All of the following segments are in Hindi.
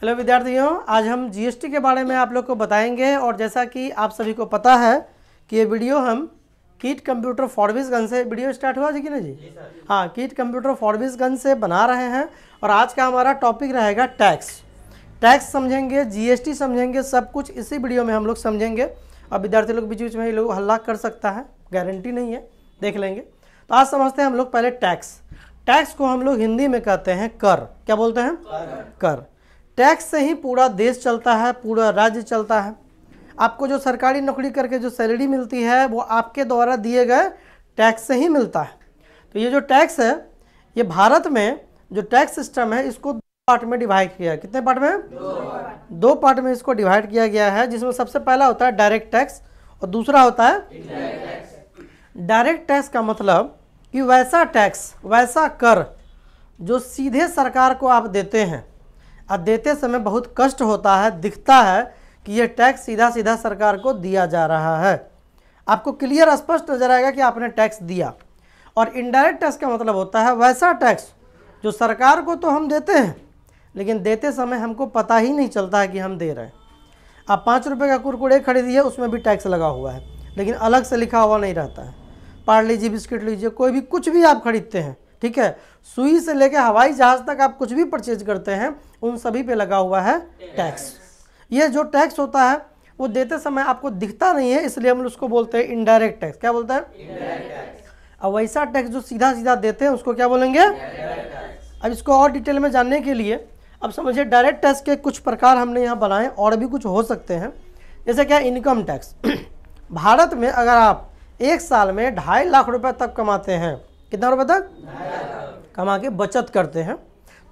हेलो विद्यार्थियों, आज हम जीएसटी के बारे में आप लोग को बताएंगे। और जैसा कि आप सभी को पता है कि ये वीडियो हम कीट कंप्यूटर फॉरबिसगंज से वीडियो स्टार्ट हुआ जी कि नहीं जी? हाँ, कीट कंप्यूटर फॉरबिसगंज से बना रहे हैं। और आज का हमारा टॉपिक रहेगा टैक्स समझेंगे, जीएसटी समझेंगे, सब कुछ इसी वीडियो में हम लोग समझेंगे। अब विद्यार्थी लोग बीच बीच में ये लोग हल्ला कर सकता है, गारंटी नहीं है, देख लेंगे। तो आज समझते हैं हम लोग पहले टैक्स को हम लोग हिंदी में कहते हैं कर। क्या बोलते हैं? कर। टैक्स से ही पूरा देश चलता है, पूरा राज्य चलता है। आपको जो सरकारी नौकरी करके जो सैलरी मिलती है वो आपके द्वारा दिए गए टैक्स से ही मिलता है। तो ये जो टैक्स है, ये भारत में जो टैक्स सिस्टम है इसको दो पार्ट में डिवाइड किया है। कितने पार्ट में? दो पार्ट में इसको डिवाइड किया गया है, जिसमें सबसे पहला होता है डायरेक्ट टैक्स और दूसरा होता है इनडायरेक्ट टैक्स। डायरेक्ट टैक्स का मतलब कि वैसा टैक्स, वैसा कर जो सीधे सरकार को आप देते हैं और देते समय बहुत कष्ट होता है, दिखता है कि ये टैक्स सीधा सीधा सरकार को दिया जा रहा है, आपको क्लियर स्पष्ट नजर आएगा कि आपने टैक्स दिया। और इनडायरेक्ट टैक्स का मतलब होता है वैसा टैक्स जो सरकार को तो हम देते हैं लेकिन देते समय हमको पता ही नहीं चलता है कि हम दे रहे हैं। आप 5 रुपये का कुरकुरे खरीदिए, उसमें भी टैक्स लगा हुआ है लेकिन अलग से लिखा हुआ नहीं रहता है। पार्ले जी बिस्किट लीजिए, कोई भी कुछ भी आप खरीदते हैं, ठीक है, सुई से लेकर हवाई जहाज़ तक आप कुछ भी परचेज करते हैं, उन सभी पे लगा हुआ है टैक्स। ये जो टैक्स होता है वो देते समय आपको दिखता नहीं है, इसलिए हम उसको बोलते हैं इनडायरेक्ट टैक्स। क्या बोलते हैं? Indirect tax. और वैसा टैक्स जो सीधा सीधा देते हैं उसको क्या बोलेंगे? अब इसको और डिटेल में जानने के लिए अब समझिए डायरेक्ट टैक्स के कुछ प्रकार हमने यहाँ बनाए, और भी कुछ हो सकते हैं। जैसे क्या इनकम टैक्स। भारत में अगर आप एक साल में 2.5 लाख रुपए तक कमाते हैं, कितना रुपए तक कमा के बचत करते हैं,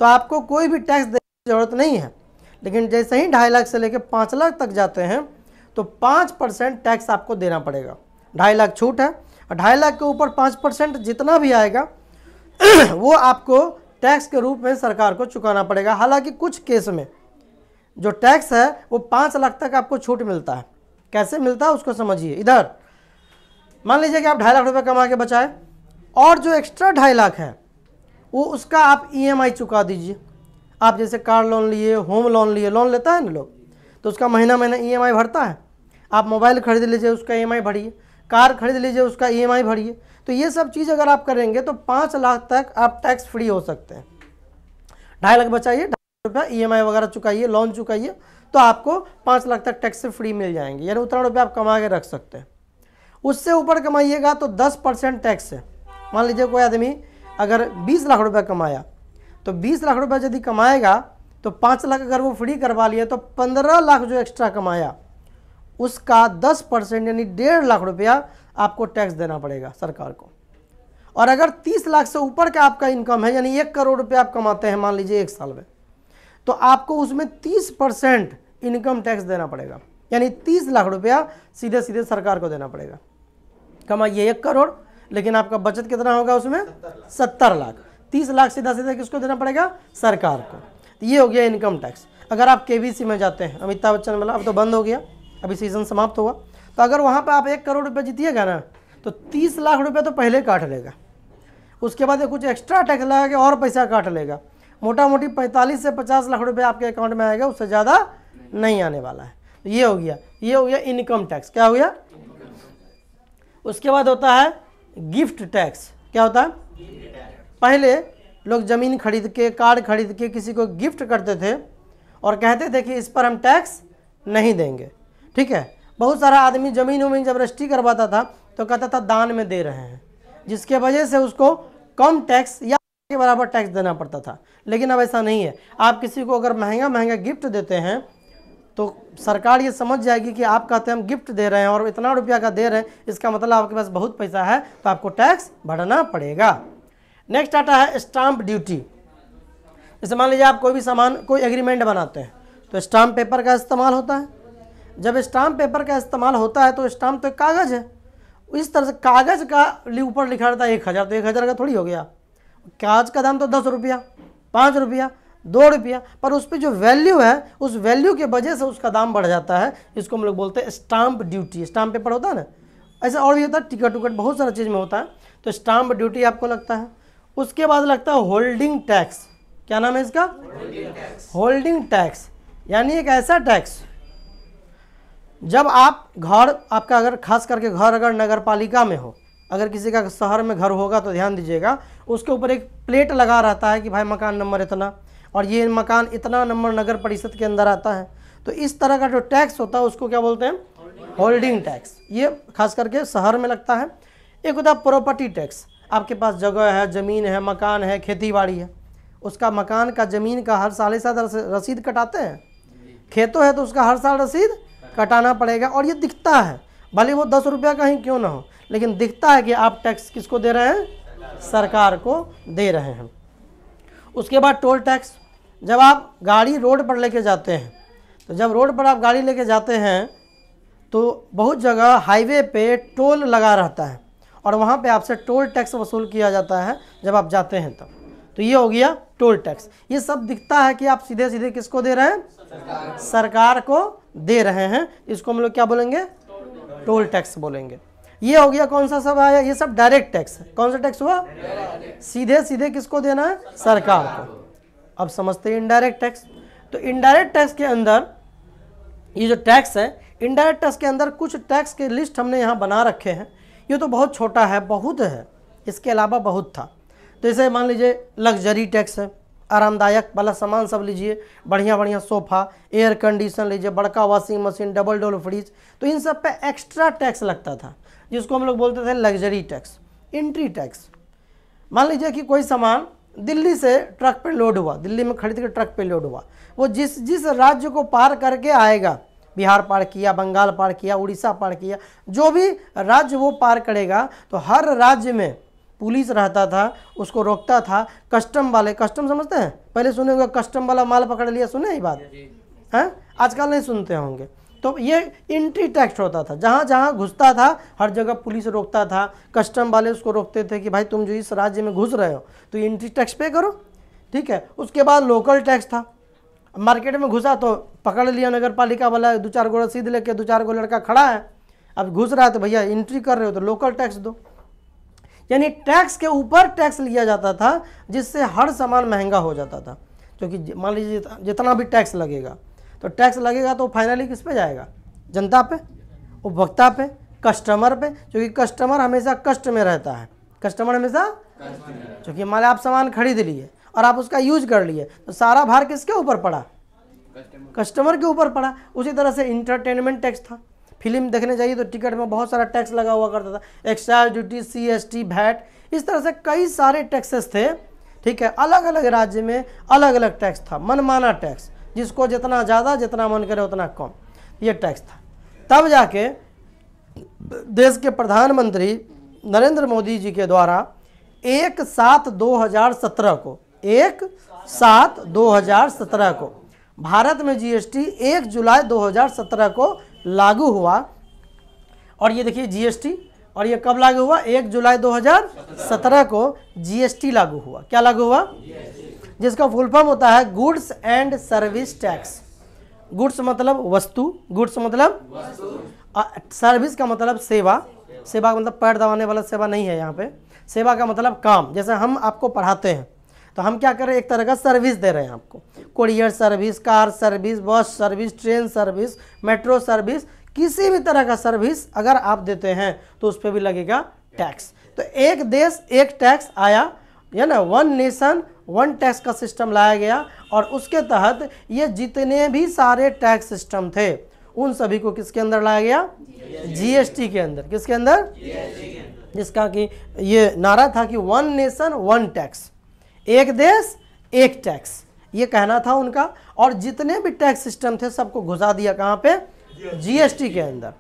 तो आपको कोई भी टैक्स देने की जरूरत नहीं है। लेकिन जैसे ही 2.5 लाख से लेकर 5 लाख तक जाते हैं तो 5% टैक्स आपको देना पड़ेगा। 2.5 लाख छूट है और 2.5 लाख के ऊपर 5% जितना भी आएगा वो आपको टैक्स के रूप में सरकार को चुकाना पड़ेगा। हालांकि कुछ केस में जो टैक्स है वो 5 लाख तक आपको छूट मिलता है। कैसे मिलता है उसको समझिए। इधर मान लीजिए कि आप 2.5 लाख रुपए कमा के बचाए और जो एक्स्ट्रा 2.5 लाख है वो उसका आप ईएमआई चुका दीजिए। आप जैसे कार लोन लिए, होम लोन लिए, लोन लेता है ना लोग, तो उसका महीना महीना ईएमआई भरता है। आप मोबाइल खरीद लीजिए, उसका ईएमआई भरिए, कार खरीद लीजिए, उसका ईएमआई भरिए। तो ये सब चीज़ अगर आप करेंगे तो 5 लाख तक आप टैक्स फ्री हो सकते हैं। 2.5 लाख बचाइए, 2.5 लाख रुपया ईएमआई वगैरह चुकाइए, लोन चुकाइए, तो आपको 5 लाख तक टैक्स से फ्री मिल जाएंगे। यानी उतना रुपया आप कमा के रख सकते हैं। उससे ऊपर कमाइएगा तो 10% टैक्स है। मान लीजिए कोई आदमी अगर 20 लाख रुपए कमाया तो 20 लाख रुपए यदि कमाएगा तो 5 लाख अगर वो फ्री करवा लिए तो 15 लाख जो एक्स्ट्रा कमाया उसका 10% यानी 1.5 लाख रुपया आपको टैक्स देना पड़ेगा सरकार को। और अगर 30 लाख से ऊपर का आपका इनकम है, यानी 1 करोड़ रुपये आप कमाते हैं मान लीजिए एक साल में, तो आपको उसमें 30% इनकम टैक्स देना पड़ेगा। यानी 30 लाख रुपया सीधे सीधे सरकार को देना पड़ेगा। कमाइए 1 करोड़ लेकिन आपका बचत कितना होगा उसमें? 70 लाख। 30 लाख सीधा सीधा किसको देना पड़ेगा? सरकार को। तो ये हो गया इनकम टैक्स। अगर आप केवीसी में जाते हैं, अमिताभ बच्चन वाला, अब तो बंद हो गया, अभी सीजन समाप्त हुआ, तो अगर वहाँ पे आप 1 करोड़ रुपये जीतिएगा ना तो 30 लाख रुपये तो पहले काट लेगा, उसके बाद कुछ एक्स्ट्रा टैक्स लगा के और पैसा काट लेगा। मोटा मोटी 45 से 50 लाख रुपये आपके अकाउंट में आएगा, उससे ज़्यादा नहीं आने वाला है। तो ये हो गया इनकम टैक्स। क्या हो गया? उसके बाद होता है गिफ्ट टैक्स। क्या होता है? पहले लोग ज़मीन खरीद के, कार खरीद के किसी को गिफ्ट करते थे और कहते थे कि इस पर हम टैक्स नहीं देंगे, ठीक है। बहुत सारा आदमी ज़मीन वमीन जब रजिस्ट्री करवाता था तो कहता था दान में दे रहे हैं, जिसके वजह से उसको कम टैक्स या के बराबर टैक्स देना पड़ता था। लेकिन अब ऐसा नहीं है। आप किसी को अगर महंगा महंगा गिफ्ट देते हैं तो सरकार ये समझ जाएगी कि आप कहते हैं हम गिफ्ट दे रहे हैं और इतना रुपया का दे रहे हैं, इसका मतलब आपके पास बहुत पैसा है, तो आपको टैक्स भरना पड़ेगा। नेक्स्ट आता है स्टाम्प ड्यूटी। जैसे मान लीजिए आप कोई भी सामान, कोई एग्रीमेंट बनाते हैं तो स्टाम्प पेपर का इस्तेमाल होता है। जब स्टाम्प पेपर का इस्तेमाल होता है तो स्टाम्प तो एक कागज़ है, इस तरह से कागज़ का ऊपर लिखा रहता है 1000, तो 1000 का थोड़ी हो गया। कागज का दाम तो 10 रुपया, 5 रुपया, 2 रुपया, पर उस पर जो वैल्यू है उस वैल्यू के वजह से उसका दाम बढ़ जाता है। इसको हम लोग बोलते हैं स्टाम्प ड्यूटी। स्टाम्प पेपर होता है ना, ऐसा और भी होता है, टिकट उकट बहुत सारा चीज़ में होता है। तो स्टाम्प ड्यूटी आपको लगता है। उसके बाद लगता है होल्डिंग टैक्स। क्या नाम है इसका? Holding tax. यानी एक ऐसा टैक्स जब आप घर, आपका अगर खास करके घर अगर नगर पालिका में हो, अगर किसी का शहर में घर होगा तो ध्यान दीजिएगा, उसके ऊपर एक प्लेट लगा रहता है कि भाई मकान नंबर इतना और ये मकान इतना नंबर नगर परिषद के अंदर आता है। तो इस तरह का जो टैक्स होता है उसको क्या बोलते हैं? Holding tax. ये खास करके शहर में लगता है। एक होता है प्रॉपर्टी टैक्स, आपके पास जगह है, ज़मीन है, मकान है, खेती बाड़ी है, उसका मकान का ज़मीन का हर साल साथ रसीद कटाते हैं। खेतों है तो उसका हर साल रसीद कटाना पड़ेगा और ये दिखता है, भले वो 10 रुपया का ही क्यों ना हो, लेकिन दिखता है कि आप टैक्स किसको दे रहे हैं? सरकार को दे रहे हैं। उसके बाद टोल टैक्स, जब आप गाड़ी रोड पर लेके जाते हैं, तो जब रोड पर आप गाड़ी लेके जाते हैं तो बहुत जगह हाईवे पे टोल लगा रहता है और वहाँ पे आपसे टोल टैक्स वसूल किया जाता है जब आप जाते हैं तब। तो ये हो गया टोल टैक्स। ये सब दिखता है कि आप सीधे सीधे किसको दे रहे हैं? सरकार को दे रहे हैं। इसको हम लोग क्या बोलेंगे? टोल टैक्स बोलेंगे। ये हो गया कौन सा सब आया? ये सब डायरेक्ट टैक्स है। कौन सा टैक्स हुआ? सीधे सीधे किसको देना है? सरकार को। अब समझते हैं इनडायरेक्ट टैक्स। तो इनडायरेक्ट टैक्स के अंदर ये जो टैक्स है, इनडायरेक्ट टैक्स के अंदर कुछ टैक्स के लिस्ट हमने यहाँ बना रखे हैं। ये तो बहुत छोटा है, बहुत है, इसके अलावा बहुत था। तो जैसे मान लीजिए लग्जरी टैक्स है, आरामदायक वाला सामान सब लीजिए, बढ़िया बढ़िया सोफ़ा, एयर कंडीशन लीजिए, बड़का washing machine, double door fridge, तो इन सब पे एक्स्ट्रा टैक्स लगता था जिसको हम लोग बोलते थे लग्जरी टैक्स। एंट्री टैक्स, मान लीजिए कि कोई सामान दिल्ली से ट्रक पे लोड हुआ, दिल्ली में खरीद के ट्रक पे लोड हुआ, वो जिस राज्य को पार करके आएगा, बिहार पार किया, बंगाल पार किया, उड़ीसा पार किया, जो भी राज्य वो पार करेगा, तो हर राज्य में पुलिस रहता था, उसको रोकता था। कस्टम वाले, कस्टम समझते हैं? पहले सुने होंगे, कस्टम वाला माल पकड़ लिया, सुने ये बात हैं? आजकल नहीं सुनते होंगे। तो ये एंट्री टैक्स होता था, जहाँ जहाँ घुसता था हर जगह पुलिस रोकता था, कस्टम वाले उसको रोकते थे कि भाई तुम जो इस राज्य में घुस रहे हो तो एंट्री टैक्स पे करो, ठीक है। उसके बाद लोकल टैक्स था, मार्केट में घुसा तो पकड़ लिया नगर पालिका वाला, 2-4 गो रसीद लेके 2-4 गो लड़का खड़ा है, अब घुस रहा है तो भैया एंट्री कर रहे हो तो लोकल टैक्स दो। यानी टैक्स के ऊपर टैक्स लिया जाता था, जिससे हर सामान महंगा हो जाता था। क्योंकि मान लीजिए जितना भी टैक्स लगेगा, तो टैक्स लगेगा तो फाइनली किस पे जाएगा? जनता पे, उपभोक्ता पे, कस्टमर पे। क्योंकि कस्टमर हमेशा कष्ट में रहता है, कस्टमर हमेशा, क्योंकि मान आप सामान खरीद लिए और आप उसका यूज कर लिए, तो सारा भार किसके ऊपर पड़ा? कस्टमर के ऊपर पड़ा। उसी तरह से इंटरटेनमेंट टैक्स था, फिल्म देखने जाइए तो टिकट में बहुत सारा टैक्स लगा हुआ करता था, एक्साइज ड्यूटी, CST, वैट, इस तरह से कई सारे टैक्सेस थे, ठीक है। अलग अलग राज्य में अलग अलग टैक्स था, मनमाना टैक्स, जिसको जितना ज़्यादा जितना मन करे उतना कम, ये टैक्स था। तब जाके देश के प्रधानमंत्री नरेंद्र मोदी जी के द्वारा 1/7/2017 को 1/7/2017 को भारत में GST 1 जुलाई 2017 को लागू हुआ। और ये देखिए GST, और ये कब लागू हुआ? 1 जुलाई 2017 को GST लागू हुआ। क्या लागू हुआ? जिसका फुल फॉर्म होता है goods and service tax. Goods मतलब वस्तु, गुड्स मतलब सर्विस का मतलब सेवा, सेवा का मतलब पैर दबाने वाला सेवा नहीं है यहाँ पे, सेवा का मतलब काम। जैसे हम आपको पढ़ाते हैं तो हम क्या कर रहे हैं? एक तरह का सर्विस दे रहे हैं आपको, courier service, car service, bus service, train service, metro service, किसी भी तरह का सर्विस अगर आप देते हैं तो उस पर भी लगेगा टैक्स। तो एक देश एक टैक्स आया, या ना, वन नेशन वन टैक्स का सिस्टम लाया गया, और उसके तहत ये जितने भी सारे टैक्स सिस्टम थे उन सभी को किसके अंदर लाया गया? GST के अंदर। किसके अंदर? जिसका कि ये नारा था कि वन नेशन वन टैक्स, एक देश एक टैक्स, ये कहना था उनका। और जितने भी टैक्स सिस्टम थे सबको घुसा दिया कहाँ पे? GST के अंदर।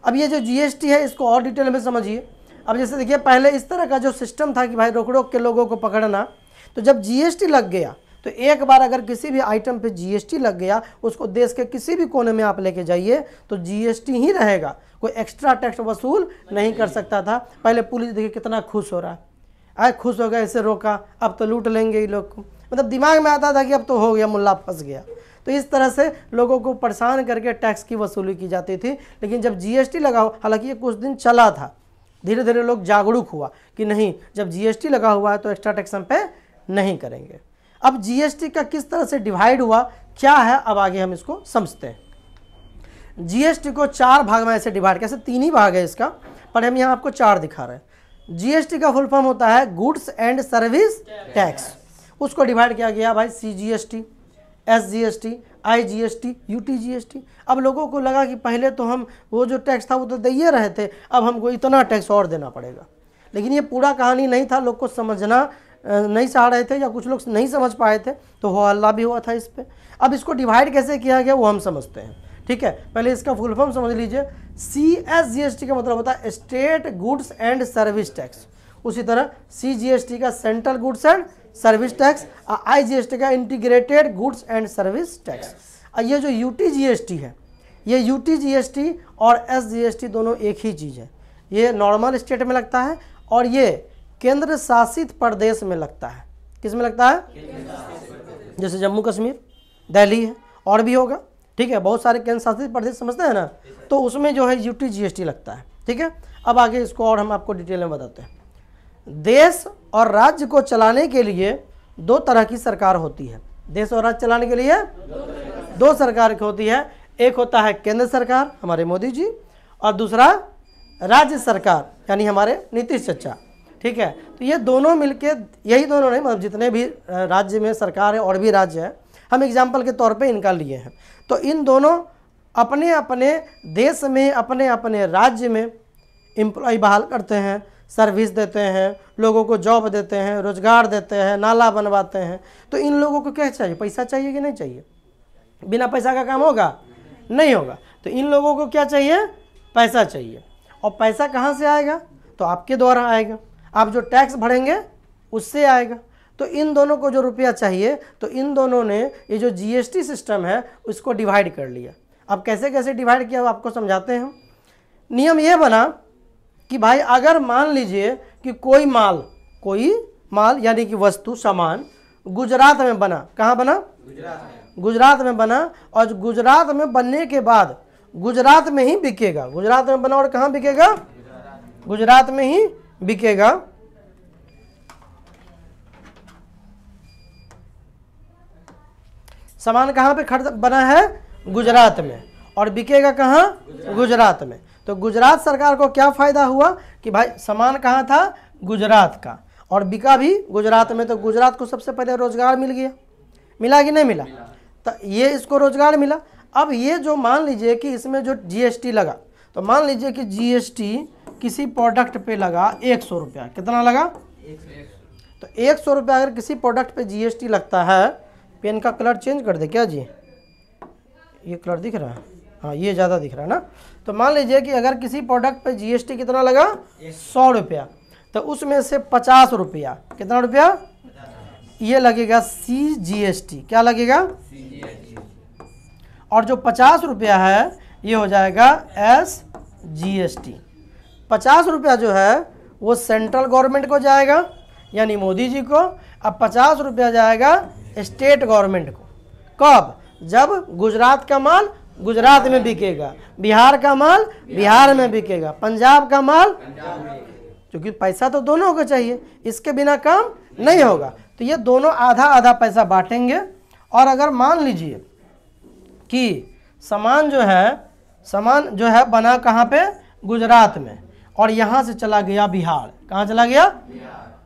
अब ये जो GST है इसको और डिटेल में समझिए। अब जैसे देखिए, पहले इस तरह का जो सिस्टम था कि भाई रोक रोक के लोगों को पकड़ना, तो जब GST लग गया तो एक बार अगर किसी भी आइटम पे GST लग गया, उसको देश के किसी भी कोने में आप लेके जाइए तो GST ही रहेगा, कोई एक्स्ट्रा टैक्स वसूल नहीं कर सकता था। पहले पुलिस देखिए कितना खुश हो रहा है, आए खुश हो गया, ऐसे रोका, अब तो लूट लेंगे ये लोग को, मतलब दिमाग में आता था कि अब तो हो गया, मुल्ला फंस गया। तो इस तरह से लोगों को परेशान करके टैक्स की वसूली की जाती थी। लेकिन जब GST लगा, हालांकि ये कुछ दिन चला था, धीरे धीरे लोग जागरूक हुआ कि नहीं, जब GST लगा हुआ है तो एक्स्ट्रा टैक्स हम पे नहीं करेंगे। अब GST का किस तरह से डिवाइड हुआ, क्या है, अब आगे हम इसको समझते हैं। जीएसटी को 4 भाग में ऐसे डिवाइड, कैसे 3 ही भाग है इसका, पर हम यहाँ आपको 4 दिखा रहे हैं। जीएसटी का फुल फॉर्म होता है गुड्स एंड सर्विस टैक्स, उसको डिवाइड किया गया भाई सीजीएसटी, एसजीएसटी, आईजीएसटी, यूटीजीएसटी। अब लोगों को लगा कि पहले तो हम वो जो टैक्स था वो तो दे ही रहे थे, अब हमको इतना टैक्स और देना पड़ेगा। लेकिन ये पूरा कहानी नहीं था, लोग को समझना नहीं चाह रहे थे या कुछ लोग नहीं समझ पाए थे, तो हो हल्ला भी हुआ था इस पर। अब इसको डिवाइड कैसे किया गया वो हम समझते हैं, ठीक है। पहले इसका फुल फॉर्म समझ लीजिए। सीएसजीएसटी का मतलब होता है state goods and service tax, उसी तरह सीजीएसटी का central goods and service tax, IGST का integrated goods and service tax. ये जो यूटीजीएसटी है, ये यूटीजीएसटी और एसजीएसटी दोनों एक ही चीज़ है। ये नॉर्मल स्टेट में लगता है और ये केंद्र शासित प्रदेश में लगता है। किस में लगता है? जैसे जम्मू कश्मीर, दिल्ली है, और भी होगा, ठीक है, बहुत सारे केंद्र शासित प्रदेश समझते हैं ना, तो उसमें जो है यूटीजीएसटी लगता है, ठीक है। अब आगे इसको और हम आपको डिटेल में बताते हैं। देश और राज्य को चलाने के लिए 2 तरह की सरकार होती है। देश और राज्य चलाने के लिए 2 सरकार की होती है। एक होता है केंद्र सरकार, हमारे मोदी जी, और दूसरा राज्य सरकार यानी हमारे नीतीश चचा, ठीक है। तो ये दोनों मिलके, यही दोनों नहीं, मतलब जितने भी राज्य में सरकार है और भी राज्य है, हम एग्जाम्पल के तौर पे इनका लिए हैं। तो इन दोनों अपने अपने देश में, अपने अपने राज्य में एम्प्लॉय बहाल करते हैं, सर्विस देते हैं, लोगों को जॉब देते हैं, रोजगार देते हैं, नाला बनवाते हैं। तो इन लोगों को क्या चाहिए? पैसा चाहिए कि नहीं चाहिए? बिना पैसा का काम होगा? नहीं होगा। तो इन लोगों को क्या चाहिए? पैसा चाहिए। और पैसा कहाँ से आएगा? तो आपके द्वारा आएगा, आप जो टैक्स भरेंगे उससे आएगा। तो इन दोनों को जो रुपया चाहिए, तो इन दोनों ने ये जो जीएसटी सिस्टम है उसको डिवाइड कर लिया। अब कैसे कैसे डिवाइड किया वो आपको समझाते हैं। नियम ये बना कि भाई अगर मान लीजिए कि कोई माल यानी कि वस्तु, सामान गुजरात में बना। कहाँ बना? गुजरात में बना, और गुजरात में बनने के बाद गुजरात में ही बिकेगा। गुजरात में बना और कहाँ बिकेगा? गुजरात में ही बिकेगा। सामान कहाँ पे खरीद बना है? गुजरात में, और बिकेगा कहाँ? गुजरात में। तो गुजरात सरकार को क्या फ़ायदा हुआ कि भाई सामान कहाँ था? गुजरात का, और बिका भी गुजरात में। तो गुजरात को सबसे पहले रोजगार मिल गया। मिला कि नहीं मिला? तो ये इसको रोजगार मिला। अब ये जो मान लीजिए कि इसमें जो जीएसटी लगा, तो मान लीजिए कि जीएसटी किसी प्रोडक्ट पे लगा 100 रुपया। कितना लगा? तो 100 रुपया अगर किसी प्रोडक्ट पे जीएसटी लगता है, पेन का कलर चेंज कर दे क्या जी? ये कलर दिख रहा है? हाँ, ये ज़्यादा दिख रहा है ना। तो मान लीजिए कि अगर किसी प्रोडक्ट पे जीएसटी कितना लगा? 100 रुपया। तो उसमें से 50 रुपया, कितना रुपया? ये लगेगा सीजीएसटी। क्या लगेगा? और जो 50 रुपया है ये हो जाएगा एसजीएसटी। 50 रुपया जो है वो सेंट्रल गवर्नमेंट को जाएगा यानी मोदी जी को। अब 50 रुपया जाएगा स्टेट गवर्नमेंट को। कब? जब गुजरात का माल गुजरात में बिकेगा, बिहार का माल बिहार में बिकेगा, पंजाब का माल, क्योंकि पैसा तो दोनों को चाहिए, इसके बिना काम नहीं होगा। तो ये दोनों आधा आधा पैसा बांटेंगे। और अगर मान लीजिए कि सामान जो है बना कहाँ पे? गुजरात में, और यहाँ से चला गया बिहार। कहाँ चला गया?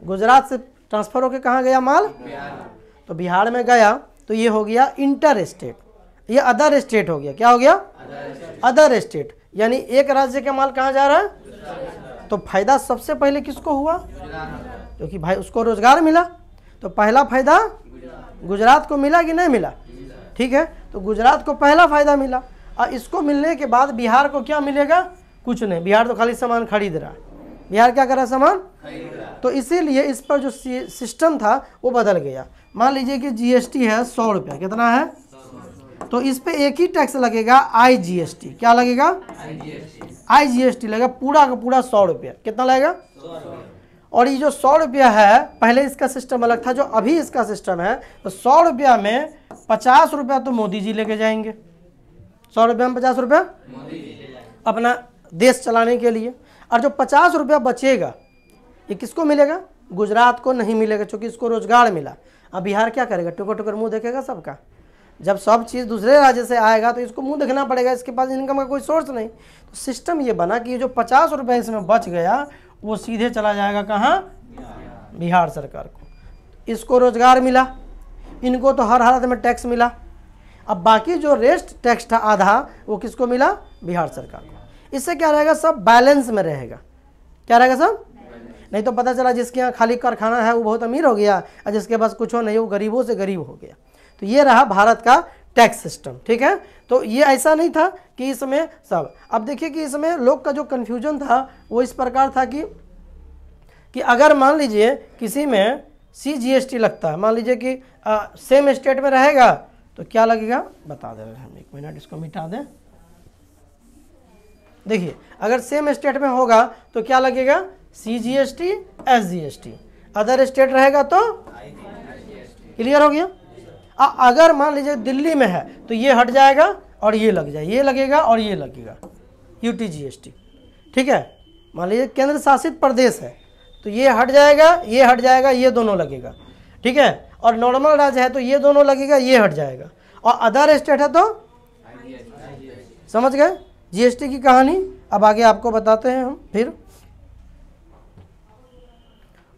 गुजरात से ट्रांसफर होकर कहाँ गया माल? तो बिहार में गया। तो ये हो गया इंटर स्टेट, ये अदर स्टेट हो गया। क्या हो गया? Other state. यानी एक राज्य का माल कहाँ जा रहा है? तो फायदा सबसे पहले किसको हुआ? क्योंकि भाई उसको रोजगार मिला। तो पहला फायदा गुजरात को मिला कि नहीं मिला? ठीक है, तो गुजरात को पहला फायदा मिला। और इसको मिलने के बाद बिहार को क्या मिलेगा? कुछ नहीं। बिहार तो खाली सामान खरीद रहा है। बिहार क्या कर रहा है? सामान खरीद रहा है। तो इसीलिए इस पर जो सिस्टम था वो बदल गया। मान लीजिए कि जीएसटी है 100 रुपया। कितना है? तो इस पे एक ही टैक्स लगेगा, आईजीएसटी। क्या लगेगा? आईजीएसटी लगेगा पूरा का पूरा 100 रुपया। कितना लगेगा? और ये जो 100 रुपया है, पहले इसका सिस्टम अलग था, जो अभी इसका सिस्टम है, तो 100 रुपया में 50 रुपया तो मोदी जी लेके जाएंगे। 100 रुपया में 50 रुपया अपना देश चलाने के लिए। और जो 50 रुपया बचेगा ये किसको मिलेगा? गुजरात को नहीं मिलेगा, क्योंकि इसको रोजगार मिला। अब बिहार क्या करेगा? टुकर टुकर मुंह देखेगा सबका। जब सब चीज़ दूसरे राज्य से आएगा तो इसको मुंह देखना पड़ेगा, इसके पास इनकम का कोई सोर्स नहीं। तो सिस्टम ये बना कि ये जो 50 रुपये इसमें बच गया वो सीधे चला जाएगा कहाँ, बिहार सरकार को। इसको रोजगार मिला, इनको तो हर हालत में टैक्स मिला। अब बाकी जो रेस्ट टैक्स था आधा, वो किसको मिला, बिहार सरकार को। इससे क्या रहेगा, सब बैलेंस में रहेगा। क्या रहेगा सब, नहीं तो पता चला जिसके यहाँ खाली कारखाना है वो बहुत अमीर हो गया और जिसके पास कुछ हो नहीं वो गरीबों से गरीब हो गया। तो ये रहा भारत का टैक्स सिस्टम, ठीक है। तो ये ऐसा नहीं था कि इसमें सब, अब देखिए कि इसमें लोग का जो कन्फ्यूजन था वो इस प्रकार था कि अगर मान लीजिए किसी में CGST लगता है, मान लीजिए कि सेम स्टेट में रहेगा तो क्या लगेगा, बता दे रहे हैं हम, 1 मिनट इसको मिटा दें। देखिए अगर सेम स्टेट में होगा तो क्या लगेगा, CGST SGST, अदर स्टेट रहेगा तो क्लियर हो गया। अगर मान लीजिए दिल्ली में है तो ये हट जाएगा और ये लग जाए, ये लगेगा और ये लगेगा UTGST, ठीक है। मान लीजिए केंद्र शासित प्रदेश है तो ये हट जाएगा, ये हट जाएगा, ये दोनों लगेगा, ठीक है। और नॉर्मल राज्य है तो ये दोनों लगेगा, ये हट जाएगा। और अदर स्टेट है तो समझ गए GST की कहानी। अब आगे आपको बताते हैं हम फिर।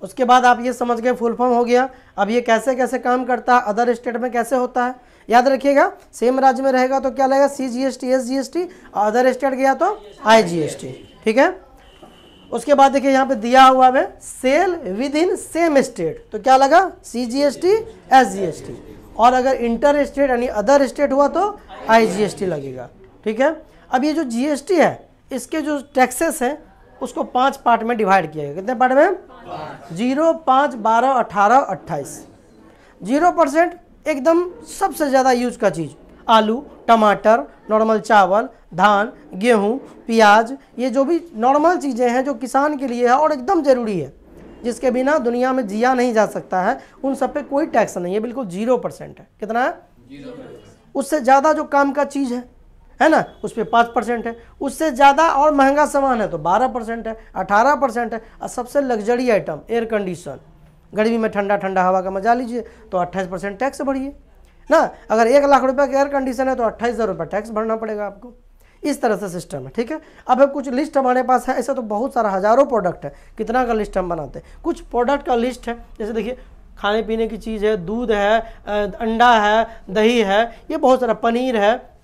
उसके बाद आप ये समझ गए, फुल फॉर्म हो गया। अब ये कैसे कैसे काम करता है, अदर स्टेट में कैसे होता है, याद रखिएगा। सेम राज्य में रहेगा तो क्या लगेगा, CGST SGST, अदर स्टेट गया तो IGST, ठीक है। उसके बाद देखिए यहाँ पे दिया हुआ है sale within same state, तो क्या लगा, CGST SGST। और अगर इंटर स्टेट यानी अदर स्टेट हुआ तो IGST लगेगा, ठीक है। अब ये जो GST है इसके जो टैक्सेस हैं उसको 5 पार्ट में डिवाइड किया गया। कितने पार्ट में, 0, 5, 12, 18, 28। 0% एकदम सबसे ज़्यादा यूज का चीज़, आलू, टमाटर, नॉर्मल चावल, धान, गेहूं, प्याज, ये जो भी नॉर्मल चीज़ें हैं जो किसान के लिए है और एकदम ज़रूरी है, जिसके बिना दुनिया में जिया नहीं जा सकता है, उन सब पे कोई टैक्स नहीं है, बिल्कुल 0% है। कितना है, 0%। उससे ज़्यादा जो काम का चीज़ है ना, उस पर 5% है। उससे ज़्यादा और महंगा सामान है तो 12% है, 18% है। और सबसे लग्जरी आइटम एयर कंडीशन, गर्मी में ठंडा ठंडा हवा का मजा लीजिए तो 28% टैक्स भरिए ना। अगर 1 लाख रुपए का एयर कंडीशन है तो 28,000 रुपये टैक्स भरना पड़ेगा आपको। इस तरह से सिस्टम है, ठीक है। अब कुछ लिस्ट हमारे पास है, ऐसा तो बहुत सारा हज़ारों प्रोडक्ट है, कितना का लिस्ट हम बनाते हैं। कुछ प्रोडक्ट का लिस्ट है, जैसे देखिए खाने पीने की चीज़ है, दूध है, अंडा है, दही है, ये बहुत सारा, पनीर है,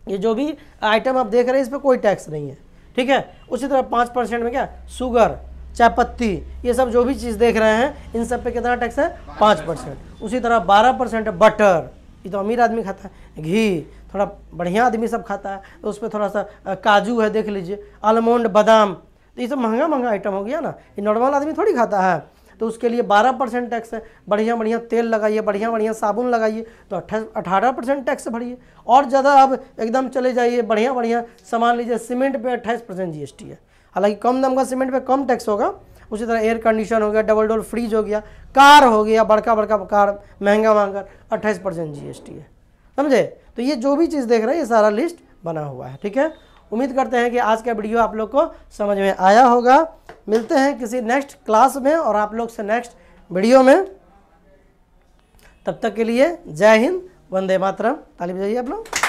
ये जो भी आइटम आप देख रहे हैं इस पर कोई टैक्स नहीं है, ठीक है। उसी तरह 5% में क्या, शुगर, चाय पत्ती, ये सब जो भी चीज़ देख रहे हैं इन सब पे कितना टैक्स है, 5%। उसी तरह 12% है बटर, ये तो अमीर आदमी खाता है। घी थोड़ा बढ़िया आदमी सब खाता है तो उस पर थोड़ा सा, काजू है देख लीजिए, आलमंड, बादाम, तो ये सब महंगा महंगा आइटम हो गया ना, ये नॉर्मल आदमी थोड़ी खाता है, तो उसके लिए 12% टैक्स है। बढ़िया बढ़िया तेल लगाइए, बढ़िया बढ़िया साबुन लगाइए तो 18% टैक्स भरिए। और ज़्यादा अब एकदम चले जाइए, बढ़िया बढ़िया सामान लीजिए, सीमेंट पे 28% GST है। हालांकि कम दाम का सीमेंट पे कम टैक्स होगा। उसी तरह एयर कंडीशन हो गया, डबल डोर फ्रिज हो गया, कार हो गया, बड़का बड़का कार महंगा महंगा 28% GST है, समझे। तो ये जो भी चीज़ देख रहे हैं ये सारा लिस्ट बना हुआ है, ठीक है। उम्मीद करते हैं कि आज का वीडियो आप लोग को समझ में आया होगा। मिलते हैं किसी नेक्स्ट क्लास में और आप लोग से नेक्स्ट वीडियो में। तब तक के लिए जय हिंद, वंदे मातरम। ताली बजाइए आप लोग।